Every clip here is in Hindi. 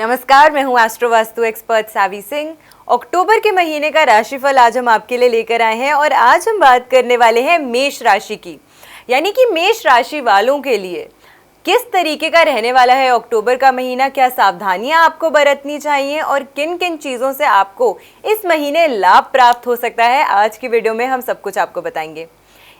नमस्कार, मैं हूं एस्ट्रो वास्तु एक्सपर्ट सावी सिंह। अक्टूबर के महीने का राशिफल आज हम आपके लिए लेकर आए हैं और आज हम बात करने वाले हैं मेष राशि की। यानी कि मेष राशि वालों के लिए किस तरीके का रहने वाला है अक्टूबर का महीना, क्या सावधानियां आपको बरतनी चाहिए और किन किन चीज़ों से आपको इस महीने लाभ प्राप्त हो सकता है, आज की वीडियो में हम सब कुछ आपको बताएंगे।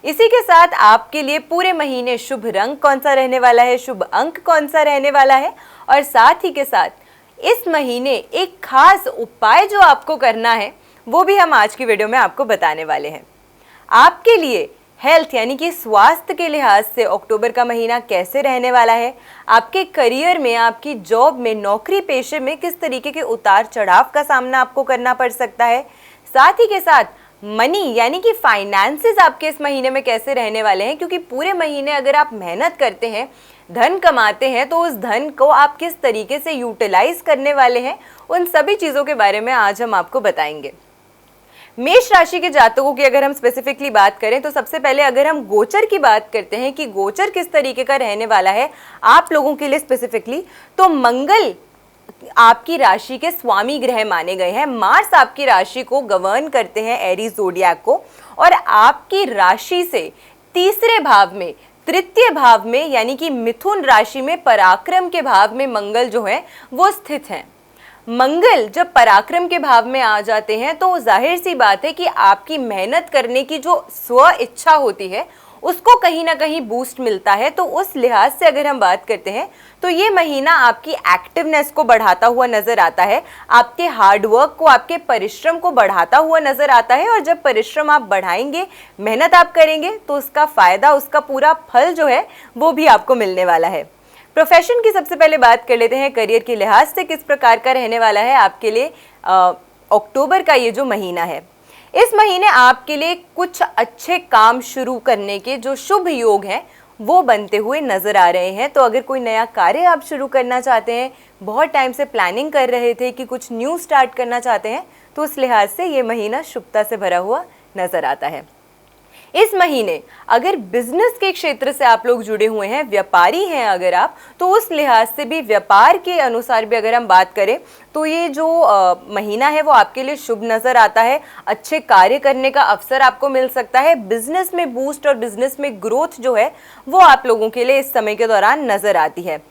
इसी के साथ आपके लिए पूरे महीने शुभ रंग कौन सा रहने वाला है, शुभ अंक कौन सा रहने वाला है और साथ ही के साथ इस महीने एक खास उपाय जो आपको करना है वो भी हम आज की वीडियो में आपको बताने वाले हैं। आपके लिए हेल्थ यानी कि स्वास्थ्य के लिहाज से अक्टूबर का महीना कैसे रहने वाला है, आपके करियर में, आपकी जॉब में, नौकरी पेशे में किस तरीके के उतार चढ़ाव का सामना आपको करना पड़ सकता है, साथ ही के साथ मनी यानी कि फाइनेंसेस आपके इस महीने में कैसे रहने वाले हैं, क्योंकि पूरे महीने अगर आप मेहनत करते हैं, धन कमाते हैं, तो उस धन को आप किस तरीके से यूटिलाइज करने वाले हैं, उन सभी चीज़ों के बारे में आज हम आपको बताएंगे। मेष राशि के जातकों की अगर हम स्पेसिफिकली बात करें तो सबसे पहले अगर हम गोचर की बात करते हैं कि गोचर किस तरीके का रहने वाला है आप लोगों के लिए स्पेसिफिकली, तो मंगल आपकी राशि के स्वामी ग्रह माने गए हैं। मार्स आपकी राशि को गवर्न करते हैं, एरीज ज़ोडिएक को, और आपकी राशि से तीसरे भाव में, तृतीय भाव में यानी कि मिथुन राशि में पराक्रम के भाव में मंगल जो है वो स्थित हैं। मंगल जब पराक्रम के भाव में आ जाते हैं तो जाहिर सी बात है कि आपकी मेहनत करने की जो स्व इच्छा होती है उसको कहीं ना कहीं बूस्ट मिलता है। तो उस लिहाज से अगर हम बात करते हैं तो ये महीना आपकी एक्टिवनेस को बढ़ाता हुआ नजर आता है, आपके हार्डवर्क को, आपके परिश्रम को बढ़ाता हुआ नजर आता है। और जब परिश्रम आप बढ़ाएंगे, मेहनत आप करेंगे, तो उसका फायदा, उसका पूरा फल जो है वो भी आपको मिलने वाला है। प्रोफेशन की सबसे पहले बात कर लेते हैं, करियर के लिहाज से किस प्रकार का रहने वाला है आपके लिए अक्टूबर का ये जो महीना है। इस महीने आपके लिए कुछ अच्छे काम शुरू करने के जो शुभ योग हैं वो बनते हुए नजर आ रहे हैं। तो अगर कोई नया कार्य आप शुरू करना चाहते हैं, बहुत टाइम से प्लानिंग कर रहे थे कि कुछ न्यू स्टार्ट करना चाहते हैं, तो उस लिहाज से ये महीना शुभता से भरा हुआ नजर आता है। इस महीने अगर बिजनेस के क्षेत्र से आप लोग जुड़े हुए हैं, व्यापारी हैं अगर आप, तो उस लिहाज से भी, व्यापार के अनुसार भी अगर हम बात करें तो ये जो महीना है वो आपके लिए शुभ नज़र आता है। अच्छे कार्य करने का अवसर आपको मिल सकता है। बिजनेस में बूस्ट और बिजनेस में ग्रोथ जो है वो आप लोगों के लिए इस समय के दौरान नज़र आती है।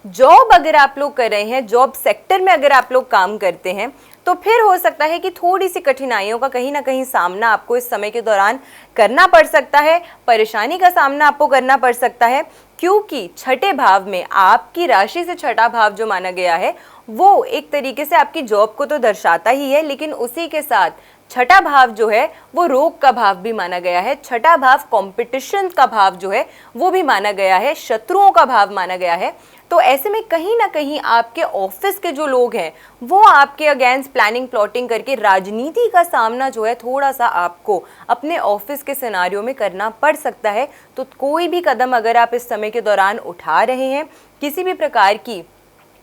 जॉब अगर आप लोग कर रहे हैं, जॉब सेक्टर में अगर आप लोग काम करते हैं, तो फिर हो सकता है कि थोड़ी सी कठिनाइयों का कहीं ना कहीं सामना आपको इस समय के दौरान करना पड़ सकता है, परेशानी का सामना आपको करना पड़ सकता है, क्योंकि छठे भाव में, आपकी राशि से छठा भाव जो माना गया है वो एक तरीके से आपकी जॉब को तो दर्शाता ही है, लेकिन उसी के साथ छठा भाव जो है वो रोग का भाव भी माना गया है। छठा भाव कंपटीशन का भाव जो है वो भी माना गया है, शत्रुओं का भाव माना गया है। तो ऐसे में कहीं ना कहीं आपके ऑफिस के जो लोग हैं वो आपके अगेंस्ट प्लानिंग प्लॉटिंग करके राजनीति का सामना जो है थोड़ा सा आपको अपने ऑफिस के सिनारियों में करना पड़ सकता है। तो कोई भी कदम अगर आप इस समय के दौरान उठा रहे हैं, किसी भी प्रकार की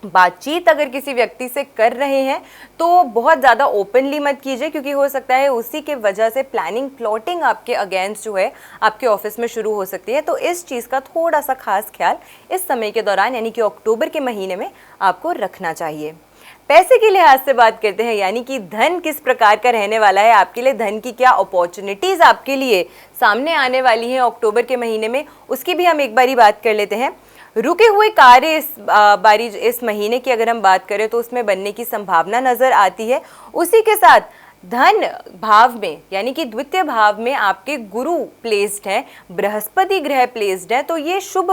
बातचीत अगर किसी व्यक्ति से कर रहे हैं, तो बहुत ज़्यादा ओपनली मत कीजिए, क्योंकि हो सकता है उसी के वजह से प्लानिंग प्लॉटिंग आपके अगेंस्ट जो है आपके ऑफिस में शुरू हो सकती है। तो इस चीज़ का थोड़ा सा खास ख्याल इस समय के दौरान यानी कि अक्टूबर के महीने में आपको रखना चाहिए। पैसे के लिहाज से बात करते हैं, यानी कि धन किस प्रकार का रहने वाला है आपके लिए, धन की क्या अपॉर्चुनिटीज़ आपके लिए सामने आने वाली हैं अक्टूबर के महीने में, उसकी भी हम एक बारी बात कर लेते हैं। रुके हुए कार्य इस महीने की अगर हम बात करें तो उसमें बनने की संभावना नजर आती है। उसी के साथ धन भाव में यानी कि द्वितीय भाव में आपके गुरु प्लेस्ड हैं, बृहस्पति ग्रह प्लेस्ड है, तो ये शुभ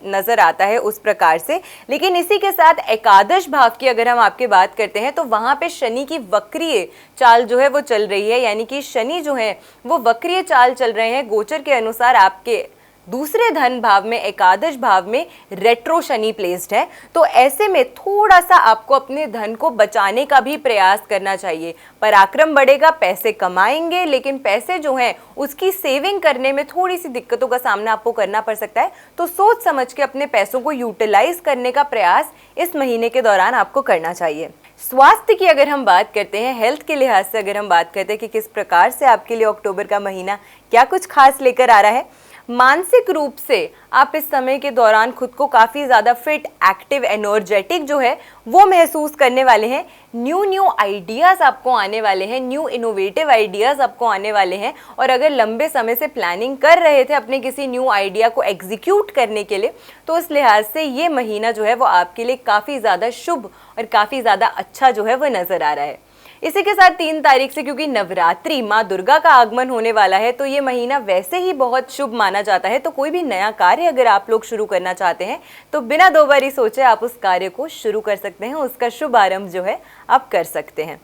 नजर आता है उस प्रकार से। लेकिन इसी के साथ एकादश भाव की अगर हम आपकी बात करते हैं तो वहाँ पे शनि की वक्रीय चाल जो है वो चल रही है, यानी कि शनि जो है वो वक्रीय चाल चल रहे हैं। गोचर के अनुसार आपके दूसरे धन भाव में, एकादश भाव में रेट्रो शनि प्लेस्ड है। तो ऐसे में थोड़ा सा आपको अपने धन को बचाने का भी प्रयास करना चाहिए। पराक्रम बढ़ेगा, पैसे कमाएंगे, लेकिन पैसे जो हैं उसकी सेविंग करने में थोड़ी सी दिक्कतों का सामना आपको करना पड़ सकता है। तो सोच समझ के अपने पैसों को यूटिलाइज करने का प्रयास इस महीने के दौरान आपको करना चाहिए। स्वास्थ्य की अगर हम बात करते हैं, हेल्थ के लिहाज से अगर हम बात करते हैं कि किस प्रकार से आपके लिए अक्टूबर का महीना क्या कुछ खास लेकर आ रहा है, मानसिक रूप से आप इस समय के दौरान खुद को काफ़ी ज़्यादा फिट, एक्टिव, एनर्जेटिक जो है वो महसूस करने वाले हैं। न्यू आइडियाज़ आपको आने वाले हैं, न्यू इनोवेटिव आइडियाज़ आपको आने वाले हैं। और अगर लंबे समय से प्लानिंग कर रहे थे अपने किसी न्यू आइडिया को एग्जीक्यूट करने के लिए, तो उस लिहाज से ये महीना जो है वो आपके लिए काफ़ी ज़्यादा शुभ और काफ़ी ज़्यादा अच्छा जो है वो नज़र आ रहा है। इसी के साथ 3 तारीख से क्योंकि नवरात्रि माँ दुर्गा का आगमन होने वाला है, तो ये महीना वैसे ही बहुत शुभ माना जाता है। तो कोई भी नया कार्य अगर आप लोग शुरू करना चाहते हैं तो बिना 2 बार ही सोचे आप उस कार्य को शुरू कर सकते हैं, उसका शुभ आरंभ जो है आप कर सकते हैं।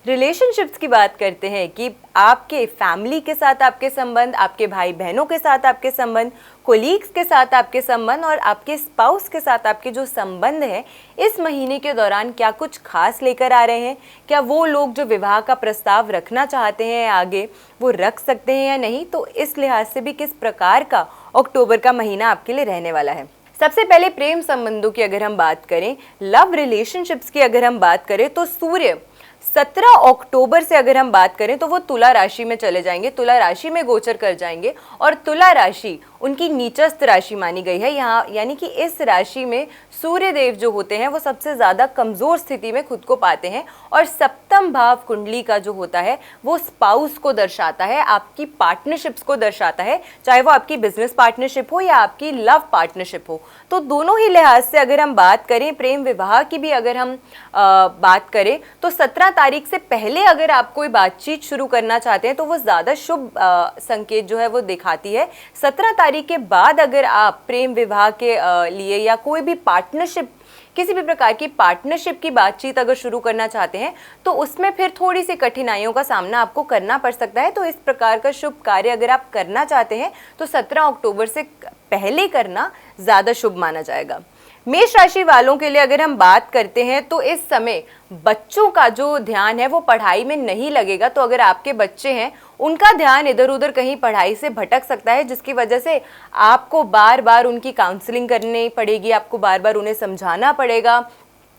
रिलेशनशिप्स की बात करते हैं कि आपके फैमिली के साथ आपके संबंध, आपके भाई बहनों के साथ आपके संबंध, कोलीग्स के साथ आपके संबंध और आपके स्पाउस के साथ आपके जो संबंध हैं, इस महीने के दौरान क्या कुछ खास लेकर आ रहे हैं? क्या वो लोग जो विवाह का प्रस्ताव रखना चाहते हैं आगे, वो रख सकते हैं या नहीं? तो इस लिहाज से भी किस प्रकार का अक्टूबर का महीना आपके लिए रहने वाला है? सबसे पहले प्रेम संबंधों की अगर हम बात करें, लव रिलेशनशिप्स की अगर हम बात करें, तो सूर्य 17 अक्टूबर से अगर हम बात करें तो वो तुला राशि में चले जाएंगे, तुला राशि में गोचर कर जाएंगे। और तुला राशि उनकी नीचस्थ राशि मानी गई है यहाँ, यानी कि इस राशि में सूर्य देव जो होते हैं वो सबसे ज़्यादा कमज़ोर स्थिति में खुद को पाते हैं। और सप्तम भाव कुंडली का जो होता है वो स्पाउस को दर्शाता है, आपकी पार्टनरशिप्स को दर्शाता है, चाहे वो आपकी बिजनेस पार्टनरशिप हो या आपकी लव पार्टनरशिप हो। तो दोनों ही लिहाज से अगर हम बात करें, प्रेम विवाह की भी अगर हम बात करें, तो 17 तारीख से पहले अगर आप कोई बातचीत शुरू करना चाहते हैं तो वो ज़्यादा शुभ संकेत जो है वो दिखाती है। 17 तारीख के बाद अगर आप प्रेम विवाह के लिए या कोई भी पार्टनरशिप, किसी भी प्रकार की पार्टनरशिप की बातचीत अगर शुरू करना चाहते हैं तो उसमें फिर थोड़ी सी कठिनाइयों का सामना आपको करना पड़ सकता है। तो इस प्रकार का शुभ कार्य अगर आप करना चाहते हैं तो 17 अक्टूबर से पहले करना ज़्यादा शुभ माना जाएगा। मेष राशि वालों के लिए अगर हम बात करते हैं तो इस समय बच्चों का जो ध्यान है वो पढ़ाई में नहीं लगेगा। तो अगर आपके बच्चे हैं उनका ध्यान इधर उधर कहीं पढ़ाई से भटक सकता है, जिसकी वजह से आपको बार बार उनकी काउंसलिंग करनी पड़ेगी, आपको बार बार उन्हें समझाना पड़ेगा,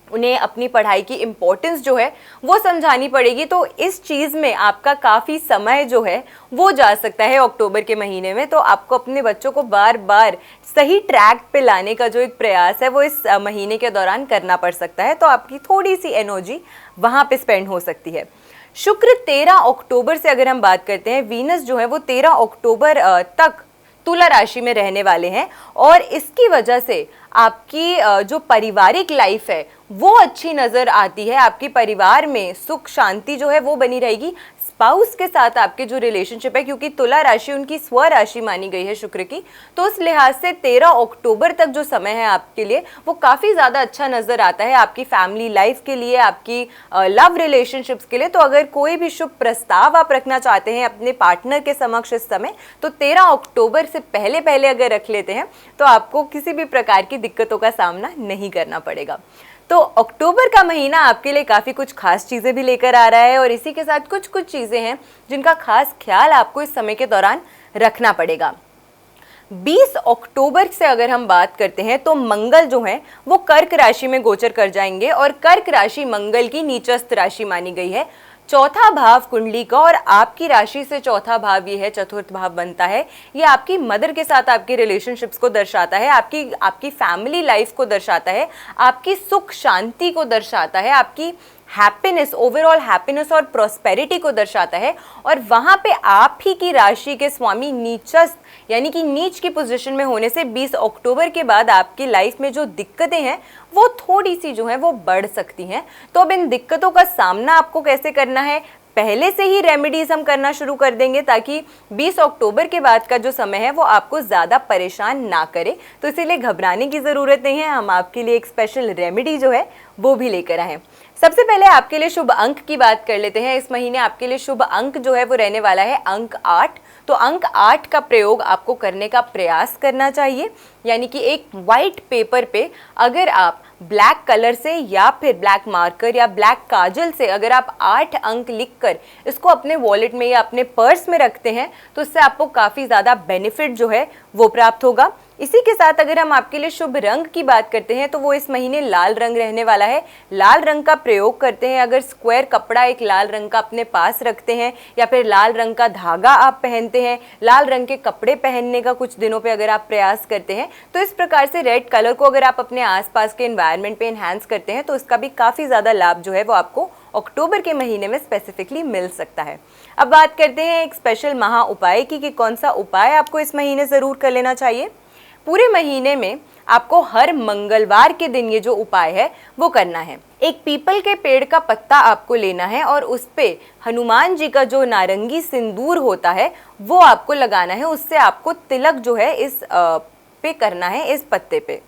उन्हें अपनी पढ़ाई की इम्पोर्टेंस जो है वो समझानी पड़ेगी। तो इस चीज़ में आपका काफ़ी समय जो है वो जा सकता है अक्टूबर के महीने में। तो आपको अपने बच्चों को बार बार सही ट्रैक पे लाने का जो एक प्रयास है वो इस महीने के दौरान करना पड़ सकता है। तो आपकी थोड़ी सी एनर्जी वहाँ पे स्पेंड हो सकती है। शुक्र 13 अक्टूबर से अगर हम बात करते हैं, वीनस जो है वो 13 अक्टूबर तक तुला राशि में रहने वाले हैं और इसकी वजह से आपकी जो पारिवारिक लाइफ है वो अच्छी नज़र आती है। आपके परिवार में सुख शांति जो है वो बनी रहेगी। स्पाउस के साथ आपके जो रिलेशनशिप है, क्योंकि तुला राशि उनकी स्व राशि मानी गई है शुक्र की, तो उस लिहाज से 13 अक्टूबर तक जो समय है आपके लिए वो काफ़ी ज़्यादा अच्छा नज़र आता है आपकी फैमिली लाइफ के लिए, आपकी लव रिलेशनशिप्स के लिए। तो अगर कोई भी शुभ प्रस्ताव आप रखना चाहते हैं अपने पार्टनर के समक्ष इस समय, तो 13 अक्टूबर से पहले पहले अगर रख लेते हैं तो आपको किसी भी प्रकार की दिक्कतों का सामना नहीं करना पड़ेगा। तो अक्टूबर का महीना आपके लिए काफ़ी कुछ खास चीज़ें भी लेकर आ रहा है और इसी के साथ कुछ कुछ चीज़ें हैं जिनका खास ख्याल आपको इस समय के दौरान रखना पड़ेगा। 20 अक्टूबर से अगर हम बात करते हैं तो मंगल जो है वो कर्क राशि में गोचर कर जाएंगे और कर्क राशि मंगल की नीचस्थ राशि मानी गई है। चौथा भाव कुंडली का और आपकी राशि से चौथा भाव ये है, चतुर्थ भाव बनता है, ये आपकी मदर के साथ आपके रिलेशनशिप्स को दर्शाता है, आपकी फैमिली लाइफ को दर्शाता है, आपकी सुख शांति को दर्शाता है, आपकी हैप्पीनेस, ओवरऑल हैप्पीनेस और प्रॉस्पेरिटी को दर्शाता है। और वहाँ पे आप ही की राशि के स्वामी नीचस्थ यानी कि नीच की पोजीशन में होने से 20 अक्टूबर के बाद आपकी लाइफ में जो दिक्कतें हैं वो थोड़ी सी जो है वो बढ़ सकती हैं। तो अब इन दिक्कतों का सामना आपको कैसे करना है, पहले से ही रेमेडीज हम करना शुरू कर देंगे ताकि 20 अक्टूबर के बाद का जो समय है वो आपको ज़्यादा परेशान ना करे। तो इसीलिए घबराने की ज़रूरत नहीं है, हम आपके लिए एक स्पेशल रेमेडी जो है वो भी लेकर आए हैं। सबसे पहले आपके लिए शुभ अंक की बात कर लेते हैं। इस महीने आपके लिए शुभ अंक जो है वो रहने वाला है अंक 8। तो अंक 8 का प्रयोग आपको करने का प्रयास करना चाहिए, यानी कि एक वाइट पेपर पे अगर आप ब्लैक कलर से या फिर ब्लैक मार्कर या ब्लैक काजल से अगर आप 8 अंक लिखकर इसको अपने वॉलेट में या अपने पर्स में रखते हैं तो इससे आपको काफ़ी ज़्यादा बेनिफिट जो है वो प्राप्त होगा। इसी के साथ अगर हम आपके लिए शुभ रंग की बात करते हैं तो वो इस महीने लाल रंग रहने वाला है। लाल रंग का प्रयोग करते हैं, अगर स्क्वायर कपड़ा एक लाल रंग का अपने पास रखते हैं या फिर लाल रंग का धागा आप पहनते हैं, लाल रंग के कपड़े पहनने का कुछ दिनों पे अगर आप प्रयास करते हैं, तो इस प्रकार से रेड कलर को अगर आप अपने आसपास के एनवायरनमेंट पे एनहांस करते हैं तो इसका भी काफ़ी ज़्यादा लाभ जो है वो आपको अक्टूबर के महीने में स्पेसिफिकली मिल सकता है। अब बात करते हैं एक स्पेशल महा उपाय की कि कौन सा उपाय आपको इस महीने ज़रूर कर लेना चाहिए। पूरे महीने में आपको हर मंगलवार के दिन ये जो उपाय है वो करना है। एक पीपल के पेड़ का पत्ता आपको लेना है और उस पे हनुमान जी का जो नारंगी सिंदूर होता है वो आपको लगाना है। उससे आपको तिलक जो है इस पे करना है, इस पत्ते पे।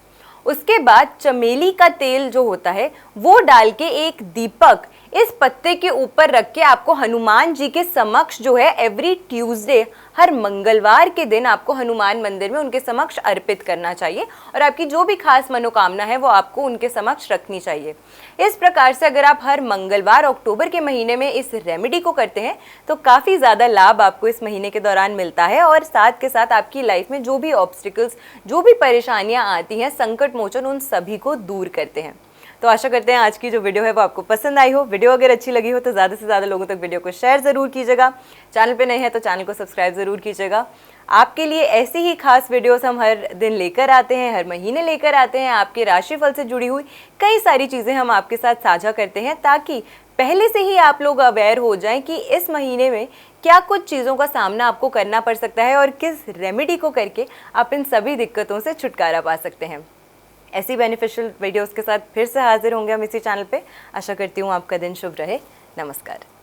उसके बाद चमेली का तेल जो होता है वो डाल के एक दीपक इस पत्ते के ऊपर रख के आपको हनुमान जी के समक्ष जो है एवरी ट्यूसडे, हर मंगलवार के दिन आपको हनुमान मंदिर में उनके समक्ष अर्पित करना चाहिए और आपकी जो भी खास मनोकामना है वो आपको उनके समक्ष रखनी चाहिए। इस प्रकार से अगर आप हर मंगलवार अक्टूबर के महीने में इस रेमेडी को करते हैं तो काफ़ी ज़्यादा लाभ आपको इस महीने के दौरान मिलता है और साथ के साथ आपकी लाइफ में जो भी ऑब्स्टिकल्स, जो भी परेशानियाँ आती हैं, संकट मोचन, उन सभी को दूर करते हैं। तो आशा करते हैं आज की जो वीडियो है वो आपको पसंद आई हो। वीडियो अगर अच्छी लगी हो तो ज़्यादा से ज़्यादा लोगों तक वीडियो को शेयर ज़रूर कीजिएगा। चैनल पे नए हैं तो चैनल को सब्सक्राइब ज़रूर कीजिएगा। आपके लिए ऐसी ही खास वीडियोस हम हर दिन लेकर आते हैं, हर महीने लेकर आते हैं। आपके राशिफल से जुड़ी हुई कई सारी चीज़ें हम आपके साथ साझा करते हैं ताकि पहले से ही आप लोग अवेयर हो जाएं कि इस महीने में क्या कुछ चीज़ों का सामना आपको करना पड़ सकता है और किस रेमेडी को करके आप इन सभी दिक्कतों से छुटकारा पा सकते हैं। ऐसी बेनिफिशियल वीडियोस के साथ फिर से हाजिर होंगे हम इसी चैनल पे। आशा करती हूँ आपका दिन शुभ रहे। नमस्कार।